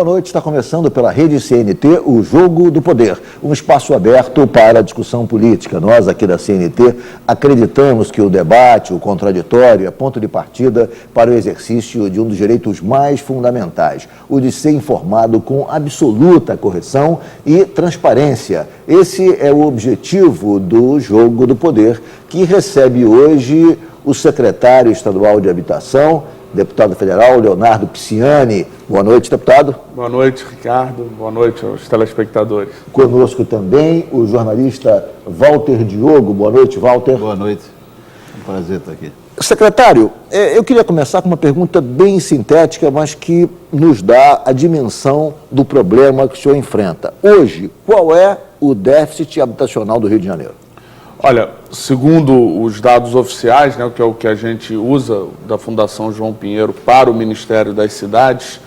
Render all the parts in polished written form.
Boa noite, está começando pela Rede CNT o Jogo do Poder, um espaço aberto para a discussão política. Nós aqui da CNT acreditamos que o debate, o contraditório é ponto de partida para o exercício de um dos direitos mais fundamentais, o de ser informado com absoluta correção e transparência. Esse é o objetivo do Jogo do Poder, que recebe hoje o secretário estadual de Habitação, deputado federal Leonardo Pisciani. Boa noite, deputado. Boa noite, Ricardo. Boa noite aos telespectadores. Conosco também o jornalista Walter Diogo. Boa noite, Walter. Boa noite. É um prazer estar aqui. Secretário, eu queria começar com uma pergunta bem sintética, mas que nos dá a dimensão do problema que o senhor enfrenta. Hoje, qual é o déficit habitacional do Rio de Janeiro? Olha, segundo os dados oficiais, né, que é o que a gente usa da Fundação João Pinheiro para o Ministério das Cidades,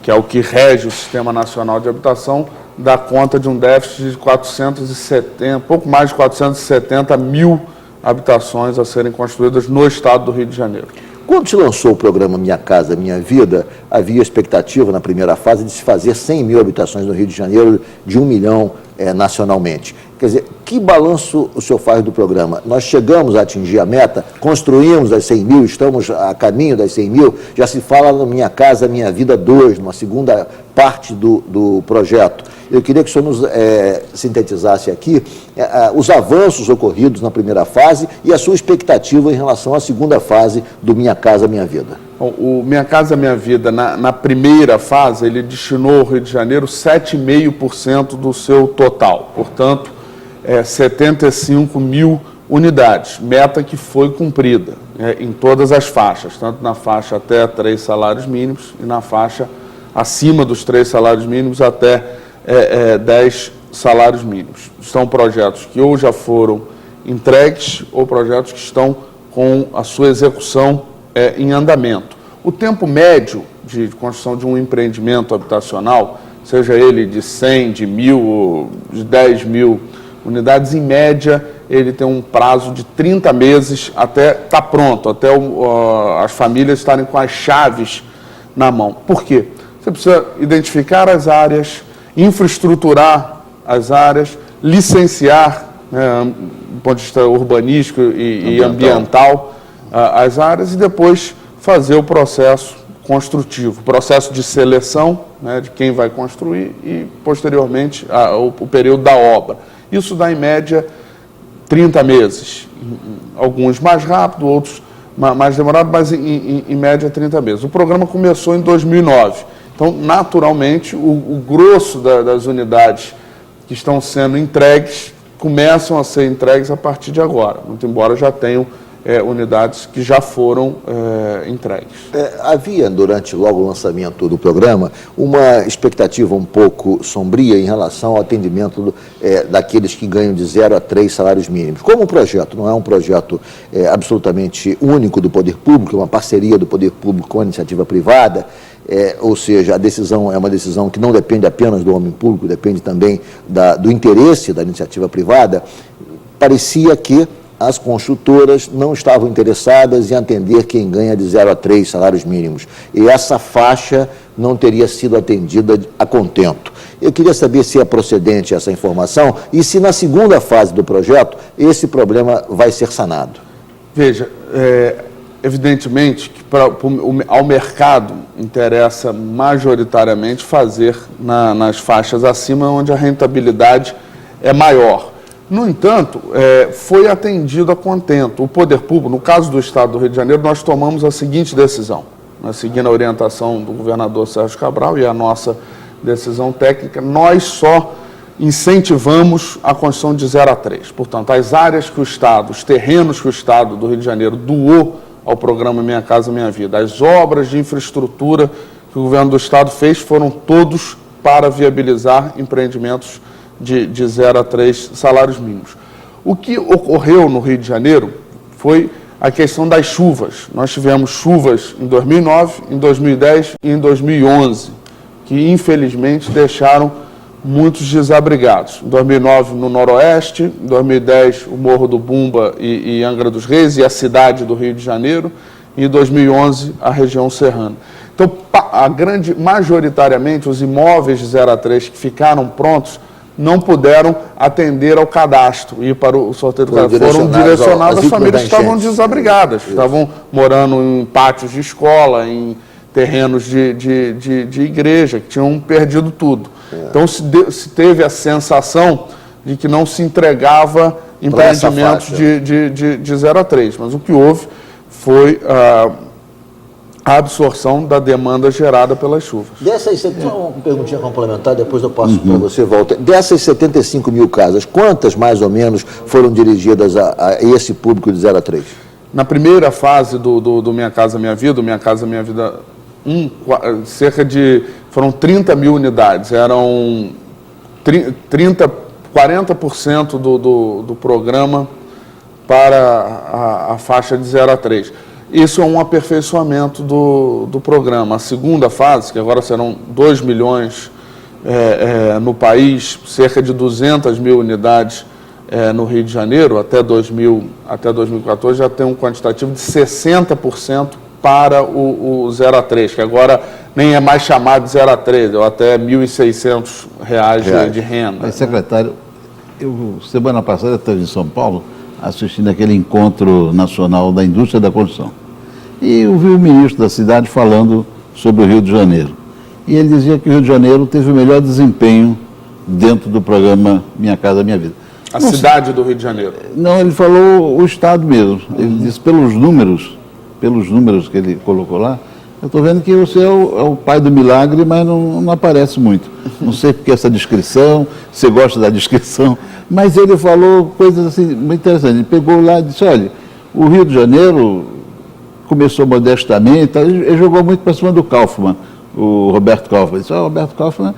que é o que rege o Sistema Nacional de Habitação, dá conta de um déficit de 470, pouco mais de 470 mil habitações a serem construídas no estado do Rio de Janeiro. Quando se lançou o programa Minha Casa Minha Vida, havia expectativa na primeira fase de se fazer 100 mil habitações no Rio de Janeiro, de 1 milhão nacionalmente. Quer dizer, que balanço o senhor faz do programa? Nós chegamos a atingir a meta, construímos as 100 mil, estamos a caminho das 100 mil, já se fala no Minha Casa Minha Vida 2, numa segunda parte do projeto. Eu queria que o senhor nos sintetizasse aqui os avanços ocorridos na primeira fase e a sua expectativa em relação à segunda fase do Minha Casa Minha Vida. O Minha Casa Minha Vida, na primeira fase, ele destinou ao Rio de Janeiro 7,5% do seu total, portanto, 75 mil unidades, meta que foi cumprida em todas as faixas, tanto na faixa até 3 salários mínimos e na faixa acima dos 3 salários mínimos até 10 salários mínimos. São projetos que ou já foram entregues ou projetos que estão com a sua execução em andamento. O tempo médio de construção de um empreendimento habitacional, seja ele de 100, de 1.000 ou de 10 mil unidades, em média, ele tem um prazo de 30 meses até estar pronto, até as famílias estarem com as chaves na mão. Por quê? Você precisa identificar as áreas, infraestruturar as áreas, licenciar, do ponto de vista urbanístico e ambiental, as áreas e depois fazer o processo construtivo, processo de seleção de quem vai construir e, posteriormente, o período da obra. Isso dá, em média, 30 meses. Alguns mais rápido, outros mais demorado, mas, em média, 30 meses. O programa começou em 2009. Então, naturalmente, o grosso das unidades que estão sendo entregues começam a ser entregues a partir de agora, muito embora já tenham unidades que já foram entregues. Havia, durante logo o lançamento do programa, uma expectativa um pouco sombria em relação ao atendimento daqueles que ganham de 0 a 3 salários mínimos. Como o projeto não é um projeto absolutamente único do poder público, é uma parceria do poder público com a iniciativa privada, ou seja, a decisão é uma decisão que não depende apenas do homem público, depende também do interesse da iniciativa privada, parecia que as construtoras não estavam interessadas em atender quem ganha de 0 a 3 salários mínimos. E essa faixa não teria sido atendida a contento. Eu queria saber se é procedente essa informação e se na segunda fase do projeto esse problema vai ser sanado. Veja, evidentemente que ao mercado interessa majoritariamente fazer nas faixas acima, onde a rentabilidade é maior. No entanto, foi atendido a contento. O poder público, no caso do Estado do Rio de Janeiro, nós tomamos a seguinte decisão, seguindo a orientação do governador Sérgio Cabral e a nossa decisão técnica, nós só incentivamos a construção de 0 a 3. Portanto, as áreas que o Estado, os terrenos que o Estado do Rio de Janeiro doou ao programa Minha Casa Minha Vida, as obras de infraestrutura que o governo do Estado fez foram todos para viabilizar empreendimentos de 0 a 3 salários mínimos. O que ocorreu no Rio de Janeiro foi a questão das chuvas. Nós tivemos chuvas em 2009, em 2010 e em 2011, que infelizmente deixaram muitos desabrigados. Em 2009 no Noroeste, em 2010 o Morro do Bumba e Angra dos Reis e a cidade do Rio de Janeiro, e em 2011 a região serrana. Então, majoritariamente, os imóveis de 0 a 3 que ficaram prontos não puderam atender ao cadastro, ir para o sorteio do cadastro. Foram direcionados às famílias que estavam desabrigadas, estavam morando em pátios de escola, em terrenos de igreja, que tinham perdido tudo. Então, se teve a sensação de que não se entregava empreendimentos de 0 a 3, mas o que houve foi a absorção da demanda gerada pelas chuvas. Só uma perguntinha complementar, depois eu passo para você, Walter. Dessas 75 mil casas, quantas mais ou menos foram dirigidas a esse público de 0 a 3? Na primeira fase do Minha Casa Minha Vida, o Minha Casa Minha Vida 1, foram 30 mil unidades, eram 40% do programa para a faixa de 0 a 3. Isso é um aperfeiçoamento do programa. A segunda fase, que agora serão 2 milhões no país, cerca de 200 mil unidades no Rio de Janeiro, até 2014, já tem um quantitativo de 60% para o 0 a 3, que agora nem é mais chamado de 0 a 3, ou até R$ 1.600 de renda. Mas, secretário, semana passada estava em São Paulo assistindo aquele encontro nacional da indústria da construção. E eu vi o ministro da cidade falando sobre o Rio de Janeiro. E ele dizia que o Rio de Janeiro teve o melhor desempenho dentro do programa Minha Casa Minha Vida. A cidade do Rio de Janeiro? Não, ele falou o estado mesmo. Ele disse pelos números que ele colocou lá, eu estou vendo que você é o pai do milagre, mas não aparece muito. Não sei porque essa descrição, você gosta da descrição, mas ele falou coisas assim muito interessantes. Ele pegou lá e disse, olha, o Rio de Janeiro começou modestamente, ele jogou muito para cima do Kaufmann, o Roberto Kaufmann. Ele disse, o Roberto Kaufmann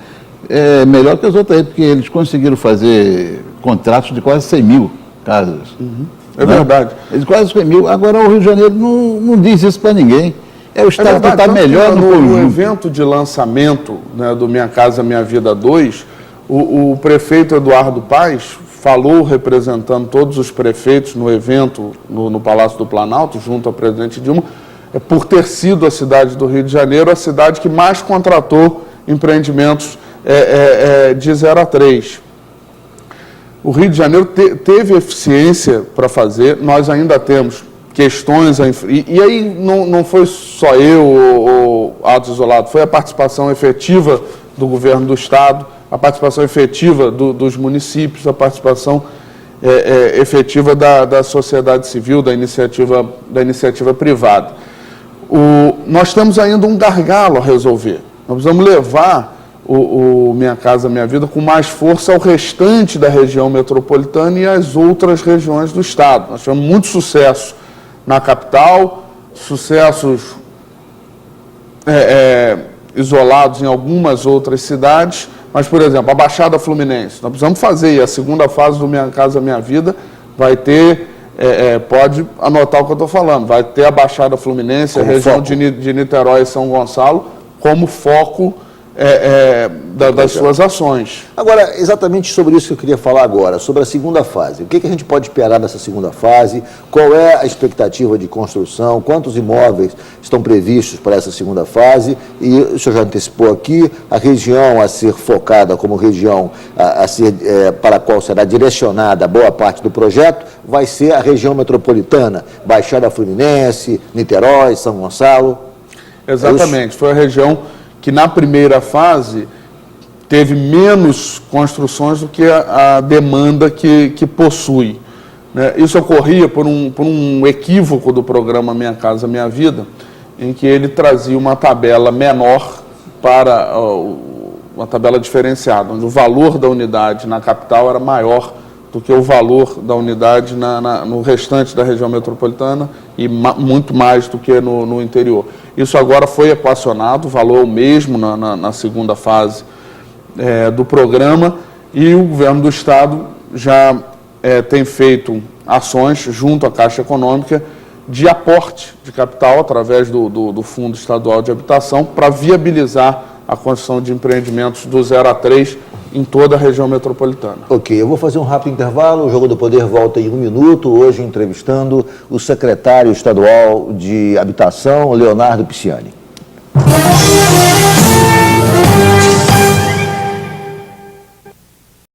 é melhor que as outras aí, porque eles conseguiram fazer contratos de quase 100 mil casas. É verdade. Eles quase 100 mil. Agora o Rio de Janeiro não diz isso para ninguém. É o estado que está melhor no evento de lançamento, né, do Minha Casa Minha Vida 2, o prefeito Eduardo Paes falou, representando todos os prefeitos no evento no Palácio do Planalto, junto ao presidente Dilma, por ter sido a cidade do Rio de Janeiro a cidade que mais contratou empreendimentos de 0 a 3. O Rio de Janeiro teve eficiência para fazer, nós ainda temos questões, e aí não foi só eu ou Altos Isolados, foi a participação efetiva do governo do Estado, a participação efetiva dos municípios, a participação efetiva da sociedade civil, da iniciativa privada. Nós temos ainda um gargalo a resolver. Nós precisamos levar o Minha Casa Minha Vida com mais força ao restante da região metropolitana e às outras regiões do Estado. Nós tivemos muito sucesso na capital, sucessos isolados em algumas outras cidades, mas, por exemplo, a Baixada Fluminense, nós precisamos fazer, e a segunda fase do Minha Casa Minha Vida vai ter, pode anotar o que eu estou falando, vai ter a Baixada Fluminense, como a região de Niterói e São Gonçalo, como foco das suas ações. Agora, exatamente sobre isso que eu queria falar agora, sobre a segunda fase. O que a gente pode esperar dessa segunda fase? Qual é a expectativa de construção? Quantos imóveis estão previstos para essa segunda fase? E o senhor já antecipou aqui, a região a ser focada como região para a qual será direcionada boa parte do projeto vai ser a região metropolitana, Baixada Fluminense, Niterói, São Gonçalo. Exatamente, foi a região que na primeira fase teve menos construções do que a demanda que possui. Né? Isso ocorria por um equívoco do programa Minha Casa Minha Vida, em que ele trazia uma tabela menor para uma tabela diferenciada, onde o valor da unidade na capital era maior do que o valor da unidade no restante da região metropolitana e muito mais do que no interior. Isso agora foi equacionado, o valor é o mesmo na segunda fase do programa, e o governo do Estado já tem feito ações junto à Caixa Econômica de aporte de capital através do Fundo Estadual de Habitação para viabilizar a construção de empreendimentos do 0 a 3 em toda a região metropolitana. Ok, eu vou fazer um rápido intervalo, o Jogo do Poder volta em 1 minuto, hoje entrevistando o secretário estadual de Habitação, Leonardo Pisciani.